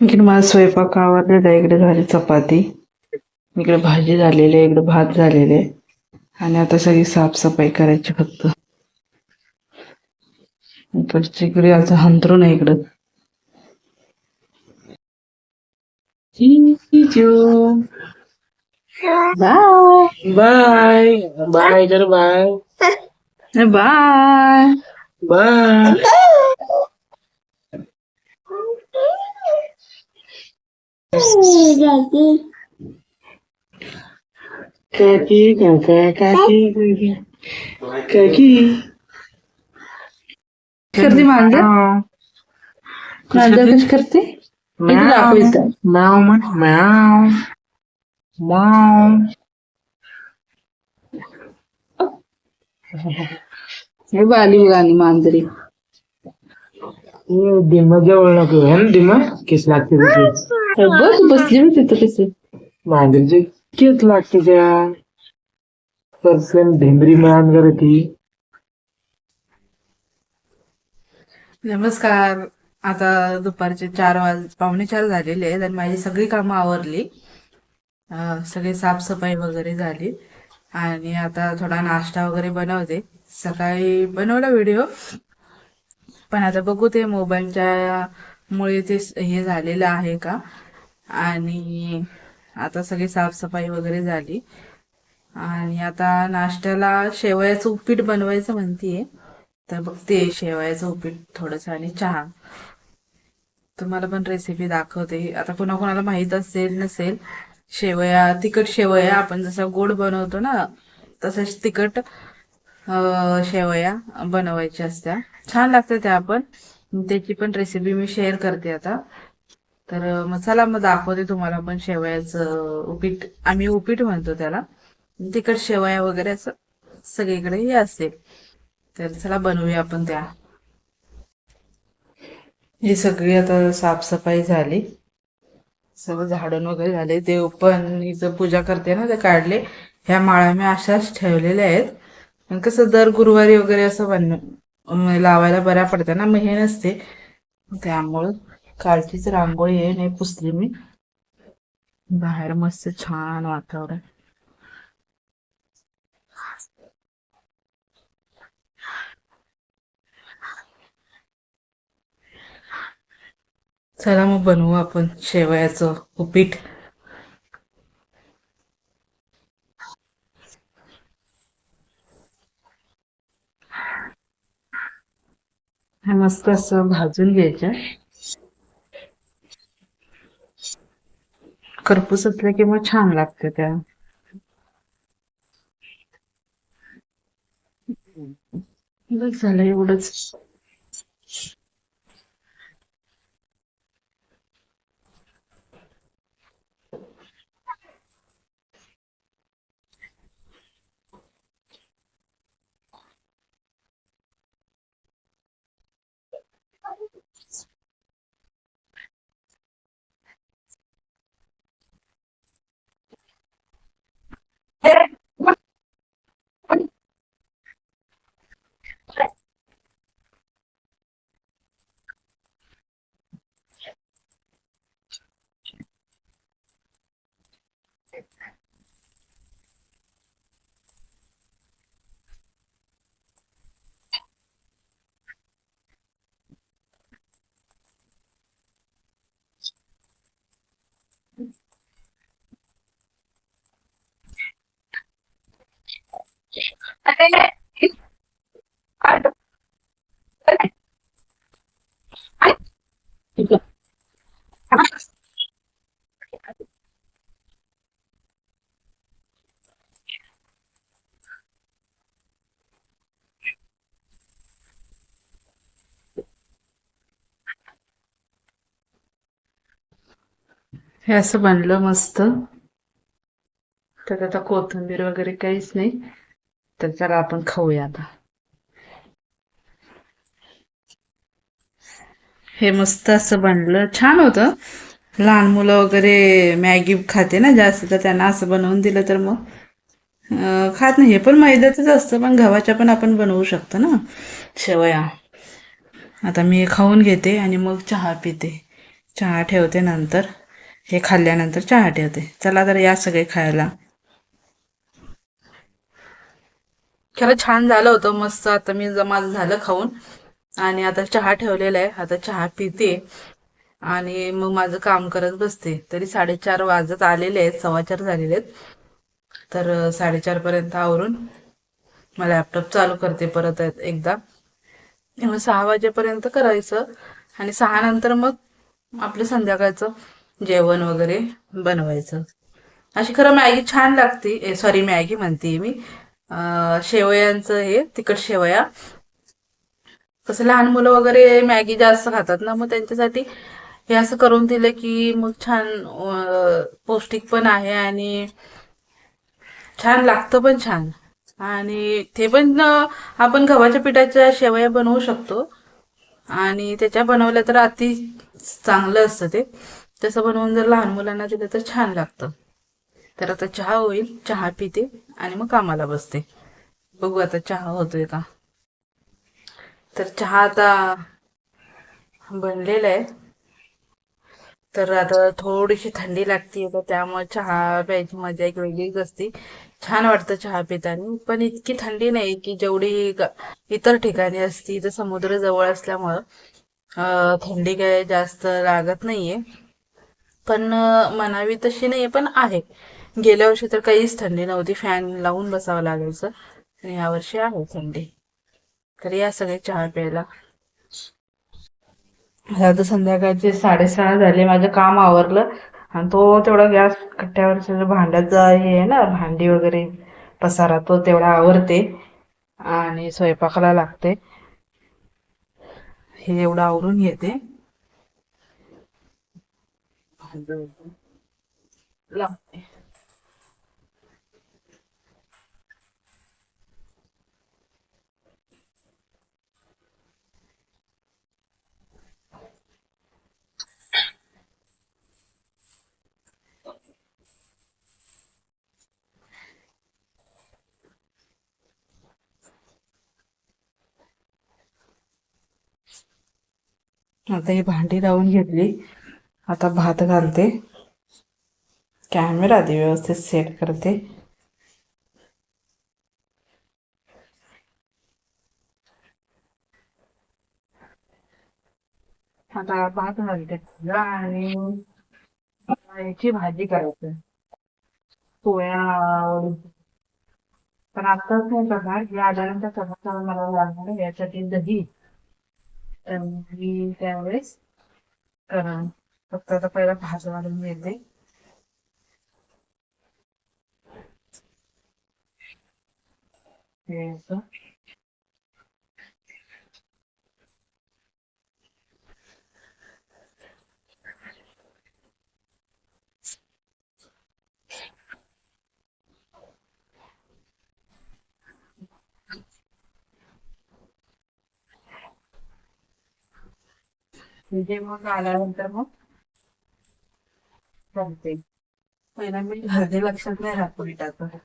इकडे माझा स्वयंपाक आवरलेला आहे. इकडे झाली चपाती, इकडे भाजी झालेली आहे, इकडे भात झालेले आहे. आणि आता सगळी साफसफाई करायची फक्त. इकडची इकडे असं हंतरून आहे इकडं. चिचू बाय बाय बाय कर बाय बाय बाय. काकी काका काकी काकी करते मांजर. मांजर कशी करते इथे दाखव इथं. म्याव म्हण म्याव म्याव. हे बाली गाणी मांजरी. दिमा जवळ नको आहे ना. दिमा केस लागते तिथे. बस बसली मी तिथं कसे. मांजरीचे केस लागते त्या पर्सन ढेंबरी मान करती. नमस्कार. आता दुपारचे 4 पावणे 4 झालेले आहेत आणि माझी सगळी कामं आवरली. सगळी साफसफाई वगैरे झाली आणि आता थोडा नाश्ता वगैरे बनवते. सकाळी बनवला व्हिडिओ, पण आता बघू ते मोबाईलच्या मुळे ते हे झालेलं आहे का. आणि आता सगळी साफसफाई वगैरे झाली आणि आता नाश्त्याला शेवयाचं उपीट बनवायचं म्हणतीये. तर बघते शेवयाचं उपीट थोडंसं आणि चहा. तुम्हाला पण रेसिपी दाखवते. आता कोणाकोणाला माहित असेल नसेल, शेवया तिखट शेवया आपण जसं गोड बनवतो ना तसंच तिखट शेवया बनवायच्या असत्या. छान लागतं त्या पण. त्याची पण रेसिपी मी शेअर करते आता. तर मग चला मग दाखवते तुम्हाला पण शेवयाचं उपीट. आम्ही उपीट म्हणतो त्याला. तिखट शेवया वगैरे असं सगळीकडे हे असते. तर चला बनवूया आपण त्या. ही सगळी आता साफसफाई झाली, सगळं झाडून वगैरे झाले. देव पण हिचं पूजा करते ना ते काढले. ह्या माळा मी अशाच ठेवलेल्या आहेत. पण कसं दर गुरुवारी वगैरे असं लावायला बऱ्या पडत्या ना, मग हे नसते त्यामुळं. कालचीच रांगोळी आहे, नाही पुसली मी. बाहेर मस्त छान वातावरण. चला मग बनवू आपण शेवयाचं उपीट. हे मस्त असं भाजून घ्यायचं. खरपूस असलं की मग छान लागते त्या. बस झालं एवढंच. हे असं बनलं मस्त. तर आता कोथिंबीर वगैरे काहीच नाही. तर चला आपण खाऊया आता. हे मस्त असं बनलं, छान होतं. लहान मुलं वगैरे मॅगी खाते ना जास्त, तर त्यांना असं बनवून दिलं तर मग खात नाही. हे पण मैद्याचंच असतं, पण गव्हाच्या पण आपण बनवू शकतो ना शेवया. आता मी खाऊन घेते आणि मग चहा पिते. चहा ठेवते नंतर. हे खाल्ल्यानंतर चहा ठेवते. चला तर या सगळे खायला. खरं छान झालं होतं मस्त. आता मी माझं झालं खाऊन आणि आता चहा ठेवलेला आहे. आता चहा पिते आणि मग माझं काम करत बसते. तरी 4:30 वाजत आलेले आहेत, 4:15 झालेले आहेत. तर 4:30 पर्यंत आवरून मग लॅपटॉप चालू करते परत एकदा. मग 6 वाजेपर्यंत करायचं आणि 6 नंतर मग आपलं संध्याकाळचं जेवण वगैरे बनवायचं. अशी खरं मॅगी छान लागते. सॉरी, मॅगी म्हणते मी. शेवयांचं हे तिखट शेवया. कसं लहान मुलं वगैरे मॅगी जास्त खातात ना, मग त्यांच्यासाठी हे असं करून दिलं की मग छान पौष्टिक पण आहे आणि छान लागतं पण छान. आणि ते पण आपण गव्हाच्या पिठाच्या शेवया बनवू शकतो आणि त्याच्या बनवल्या तर अति चांगलं असतं ते. तसं बनवून जर लहान मुलांना दिलं तर छान लागतं. तर आता चहा होईल, चहा पिते आणि मग कामाला बसते. बघू आता चहा होतोय का. तर चहा आता बनलेला आहे. तर आता थोडीशी थंडी लागते तर त्यामुळे चहा प्यायची मजा एक वेगळीच असते. छान वाटतं चहा पिताना. पण इतकी थंडी नाही की जेवढी इतर ठिकाणी असती. तर समुद्र जवळ असल्यामुळं थंडी काय जास्त लागत नाहीये. पण म्हणावी तशी नाही पण आहे. गेल्या वर्षी तर काहीच थंडी नव्हती, फॅन लावून बसावं लागायचं. आणि यावर्षी आहे थंडी. तर या सगळे चहा प्यायला. आता संध्याकाळचे 6:30 झाले. माझं काम आवरलं आणि तो तेवढा गॅस कट्ट्यावरचं भांड्याचा हे आहे ना, भांडी वगैरे पसारा, तो तेवढा आवरते आणि स्वयंपाकाला लागते. हे एवढं आवरून घेते. भांडं लावते. आता ही भांडी लावून घेतली. आता भात घालते. कॅमेरा आधी व्यवस्थित सेट करते. आता भात घालते आणि याची भाजी करायची पोळ्या. पण आत्ताच नाही करणार, हे आल्यानंतर करणार. मला लागणार आहे यासाठी दही. तर मी त्यावेळेस करणार. फक्त आता पहिला भात घालून घेते. हे असं. म्हणजे मग आल्यानंतर मग करते. पहिला मी घालते, लक्षात नाही राहत पिठाचं.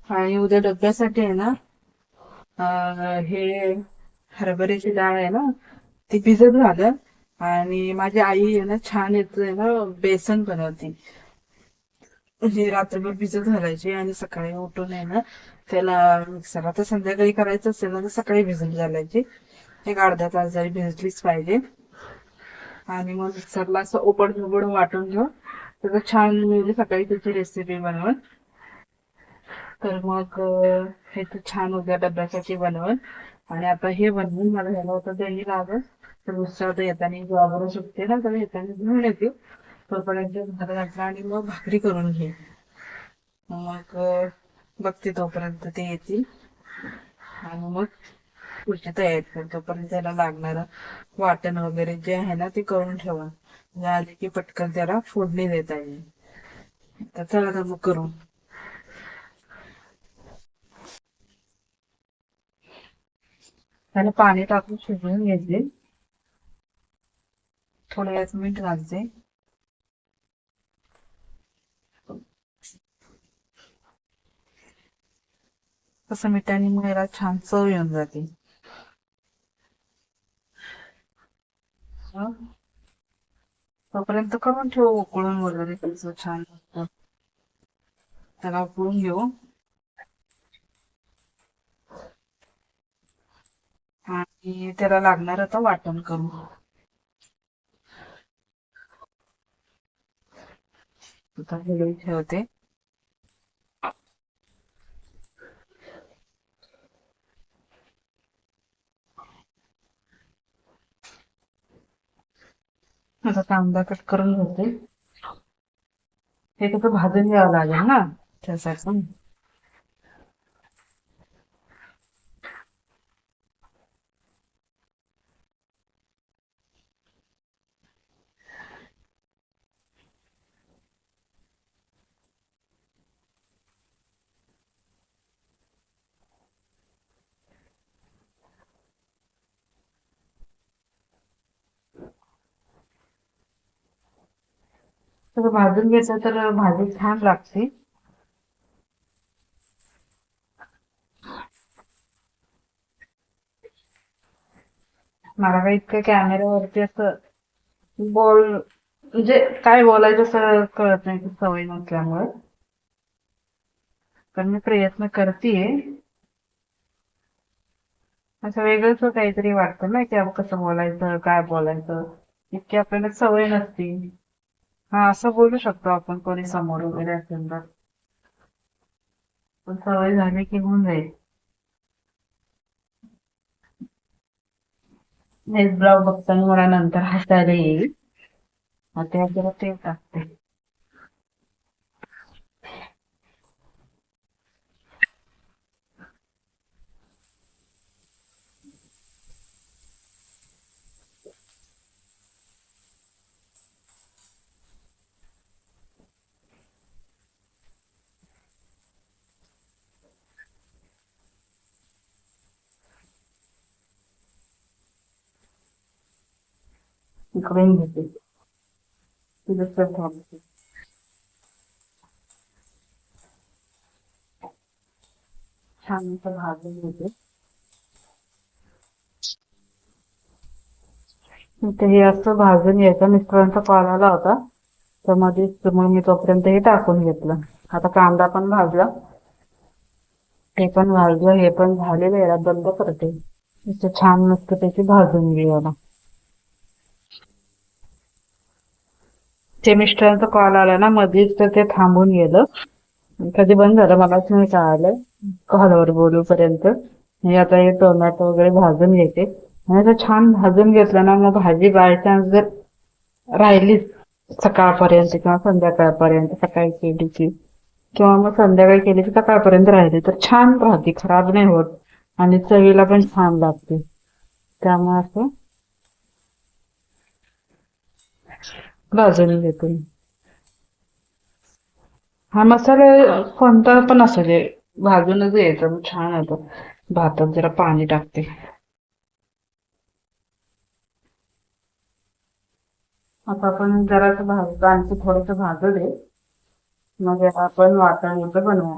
आणि उद्या डब्यासाठी आहे ना, हे हरभऱ्याची डाळ आहे ना, ती भिजत घालं. आणि माझी आई आहे ना, छान येते ना, बेसन बनवते. म्हणजे रात्रभर भिजत घालायची आणि सकाळी उठून आहे ना त्याला मिक्सरला, तर संध्याकाळी करायचं असेल ना तर सकाळी भिजत घालायची. एक अर्धा तास जरी भिजलीच पाहिजे. आणि मग मिक्सरला असं ओबड धोबड वाटून घेऊन त्याचं छान म्हणजे सकाळी त्याची रेसिपी बनवून. तर मग हे तर छान उद्या डब्यासाठी बनवून. आणि आता हे बनवून मला ह्याला होतं दही लागत. तर दुसऱ्या होतं येताना जॉबवर सुटते ना, तर येताना घेऊन येते. तोपर्यंत भात घातला आणि मग भाकरी करून घे. मग बघते तोपर्यंत ते येतील आणि मग पुढची तयारी करतो. तोपर्यंत त्याला लागणारं वाटण वगैरे जे आहे ना ते करून ठेवा. आले की पटकन त्याला फोडणी देता येईल. तर चला तर मग करून. त्याला पाणी टाकून शिजवून घेतले. थोडं 1 मिनिट घालते. कसं मिठाने मग याला छान चव येऊन जाते. मग तोपर्यंत करून ठेवू उकळून वगैरे त्याचं छान मस्त. त्याला उकळून घेऊ आणि त्याला लागणार आता वाटण करू. आता हलवून ठेवते. आता कांदा कट करून घेते. हे कसं भाजून घ्यावं लागेल ना त्यासाठी. तर भाजून घ्यायचं तर भाजी छान लागते. मला काही इतकं कॅमेऱ्यावरती असं म्हणजे काय बोलायचं असं कळत नाही सवय नसल्यामुळे. पण मी प्रयत्न करतेय. असं वेगळंच काहीतरी वाटतं ना की आपण कसं बोलायचं काय बोलायचं इतकी आपल्याला सवय नसती. हा असं बोलू शकतो आपण कोणी समोर वगैरे असेल तर. पण सवय झाली की होऊन जाईल. हेच ब्लॉग बघताना मला नंतर हसायला येईल. आता जरा तेल टाकते. इकडून घेते. तुझं थांबते. छान असं भाजून घेते. ते हे असं भाजून घ्यायचं. मिस्टरांचा कॉल आला होता तर मध्येच मग मी तोपर्यंत हे टाकून घेतलं. आता कांदा पण भाजला. ते पण भाजलं. हे पण झालेलं याला बंद करते. इथे छान मस्त त्याची भाजून घेऊया. ते मिस्टरांचा कॉल आला ना मध्येच तर ते थांबून गेलं. कधी बंद झालं मलाच नाही कळालं कॉलवर बोलूपर्यंत. हे आता हे टोमॅटो वगैरे भाजून घेते आणि आता छान भाजून घेतलं ना मग भाजी बाय चान्स जर राहिलीच सकाळपर्यंत किंवा संध्याकाळपर्यंत सकाळी केली की किंवा मग संध्याकाळी केली की सकाळपर्यंत राहिली तर छान राहते. खराब नाही होत आणि चवीला पण छान लागते. त्यामुळे असं भाजून घेते. हा मसाला कोणता पण असू दे भाजूनच घ्यायचा मग छान होतं. भातात जरा पाणी टाकते. आता आपण जरासं भाजतो आणखी थोडंसं भाजू दे. मग आपण वाटाण्याचं बनवू.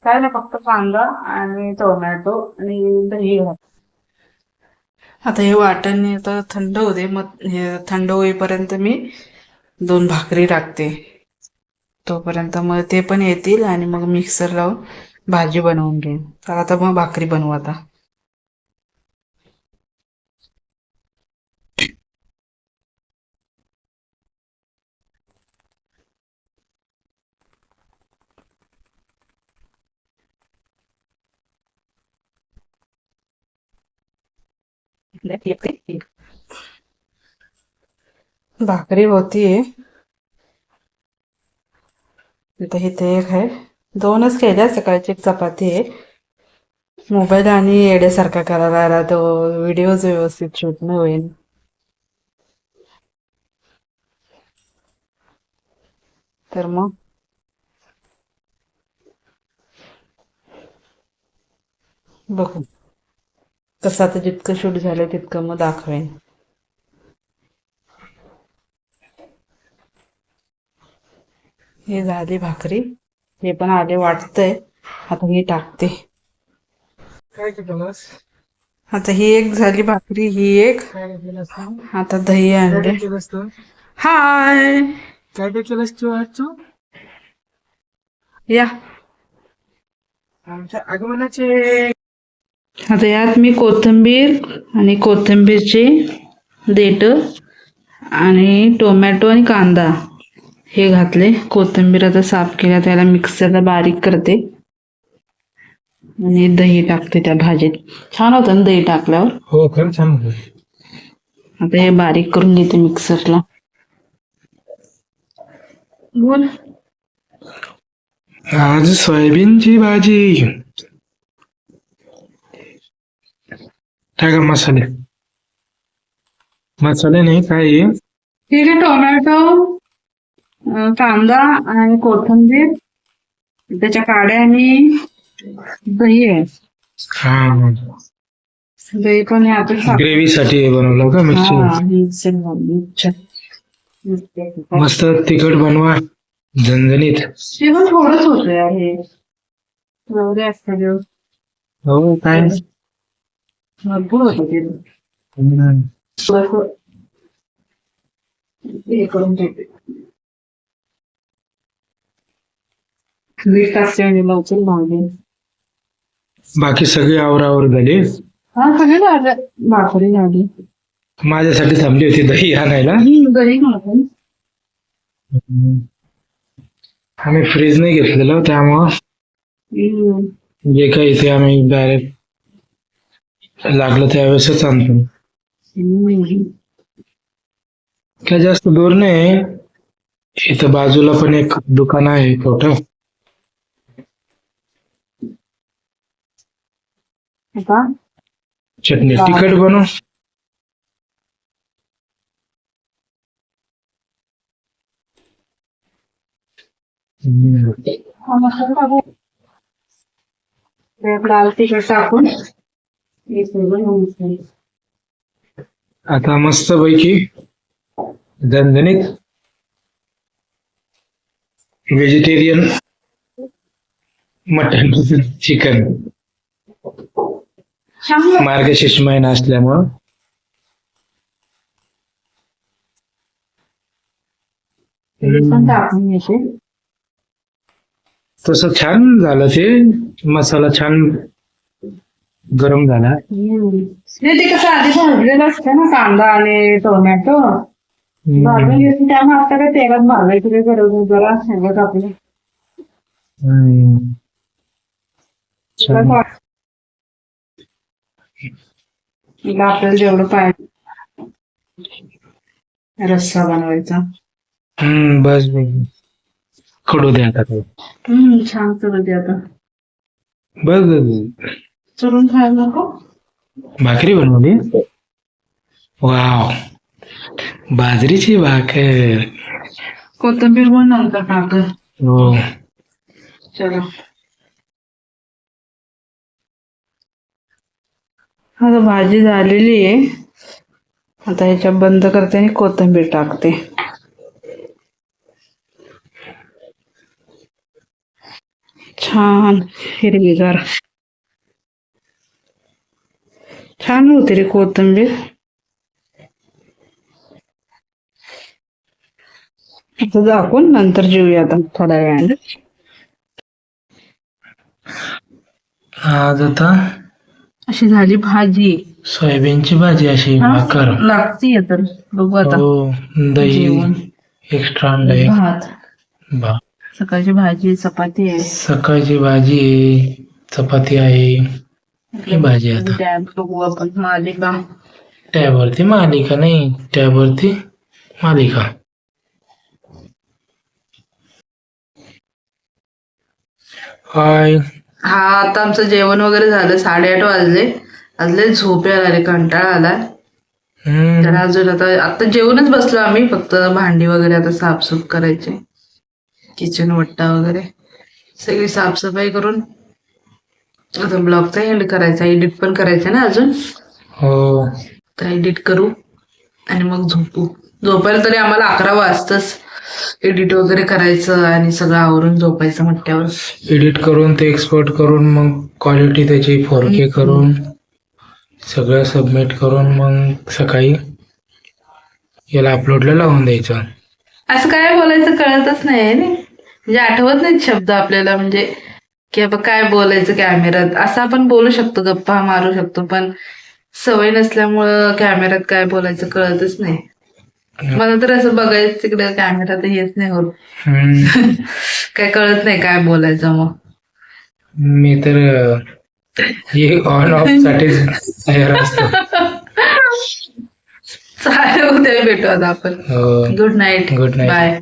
काय नाही फक्त कांदा आणि टोमॅटो आणि दही घाल. आता हे वाटण आता थंड होते मग हे थंड होईपर्यंत मी 2 भाकरी टाकते. तोपर्यंत मग ते पण येतील आणि मग मिक्सर लावून भाजी बनवून घेईन. तर आता मग भाकरी बनवू आता. भाकरी होतीये. आता इथे एक आहे. 2च केल्या सकाळची एक चपाती आहे. मोबाईल आणि येड्यासारखा करायला आला तो व्हिडिओज व्यवस्थित शूट नाही होईल. तर मग बघू कसं आता जितकं शूट झालं तितकं मग दाखवेन. हे झाली भाकरी, हे पण आले वाटतंय. आता हे टाकते. काय केलंस? आता ही एक झाली भाकरी, ही एक. काय केलंस तू? आता दही आणले. काय केलंस तू? हाय, काय केलंस तू आज तू? या. आमच्या आगमनाचे. आता यात मी कोथिंबीर आणि कोथिंबीरचे देठ आणि टोमॅटो आणि कांदा हे घातले. कोथिंबीर आता साफ केल्या, त्याला मिक्सरला बारीक करते आणि दही टाकते त्या भाजीत. छान होतं ना दही टाकल्यावर. हो, खरं छान होतं. आता हे बारीक करून घेते मिक्सरला. बोल. आज सोयाबीनची भाजी. काय का मसाले? मसाले नाही, काय आहे? ठीक आहे, टोमॅटो, कांदा आणि कोथिंबीर, त्याच्या काड्या आणि दही आहे. हा, दही पण आहे आता. ग्रेव्ही साठी बनवलं का मिरची? मस्त तिखट बनवा, झणझणीत. ते पण थोडंच होतं यार, हे एवढे असतात. हो, काय भरपूर होतं ते. थोडंसं हे करून ठेवते. मीठ टाकते आणि लवकर भाजते. बाकी सगळी आवरावर झाली. हा, सगळे झालं. भाकरी झाली. माझ्यासाठी थांबली होती दही आणायला. दही घालून आम्ही फ्रीज नाही घेतलेलं, त्यामुळं जे काही इथे आम्ही डायरेक्ट लागलं त्यावेळेसच आणतो. काय जास्त दूर नाही, इथं बाजूला पण एक दुकान आहे छोटं. आता चटणी तिखट बनव. हा मसाला टाकू. त्यात लाल तिखट टाकून हे सगळं घालून. आता मस्त पैकी झणझणीत व्हेजिटेरियन मटन चिकन. मार्गशीर्ष महिना असल्यामुळं पण टाकून घ्यायचे. तसं छान झालं ते. मसाला छान गरम झाला. नाही, ते कसं आधी भाजलेलं असतं ना कांदा आणि टोमॅटो, भाजून घेऊन त्यामुळे आता काय तेलात भाजायची काही गरज नाही. जरा शेंगा टाकले. तिला आपल्याला जेवढं पाहिजे रस्सा बनवायचा. बस कडू द्या आता ते. छान चलत आता. बस चलून खायला नको. भाकरी बनवली. वाव, बाजरीची भाकर. कोथिंबीर पण नंतर टाक. हो, चलो. आता भाजी झालेली आहे. आता ह्याच्या बंद करते आणि कोथिंबीर टाकते. छान हिरवीगार. छान होते रे कोथिंबीर. आता झाकून नंतर जेऊया आता थोड्या वेळाने. आज आता अशी झाली भाजी. सोयाबीनची भाजी अशी भाकर लागतीये तर बघू आता. हो, दही जेवण. एक्स्ट्रा आणलंय. भात, सकाळची भाजी, चपाती आहे. सकाळची भाजी आहे, चपाती आहे. ही भाजी आता टॅब बघू आपण. मालिका. टॅबवरती मालिका नाही, टॅबवरती मालिका. हाय. हा, आता आमचं जेवण वगैरे झालं. 8:30 वाजले. झोप यायला, कंटाळा आला. तर अजून आता जेवूनच बसलो आम्ही. फक्त भांडी वगैरे आता साफसूफ करायचे. किचन वट्टा वगैरे सगळी साफसफाई करून आता ब्लॉगचा एंड करायचा. एडिट पण करायचं ना अजून. हो, तर एडिट करू आणि मग झोपू. झोपायला तरी आम्हाला 11 वाजतच. एडिट वगैरे करायचं आणि सगळं आवरून झोपायचं म्हटल्यावर एडिट करून ते एक्सपोर्ट करून मग क्वालिटी त्याची 4K करून सगळं सबमिट करून मग सकाळी याला अपलोडला लावून द्यायचं. असं काय बोलायचं कळतच नाही ना, म्हणजे आठवत नाहीत शब्द आपल्याला, म्हणजे की बाबा काय बोलायचं कॅमेऱ्यात. असं आपण बोलू शकतो, गप्पा मारू शकतो, पण सवय नसल्यामुळं कॅमेऱ्यात काय बोलायचं कळतच नाही. मला तर असं बघायचं तिकडे कॅमेरा तर येत नाही होत. काय कळत नाही काय बोलायचं. मग मी तर हे ऑन ऑफ साठीच तयार असतो. चालेल, उद्या भेटू आता आपण. हो. Good night. Good night. Bye.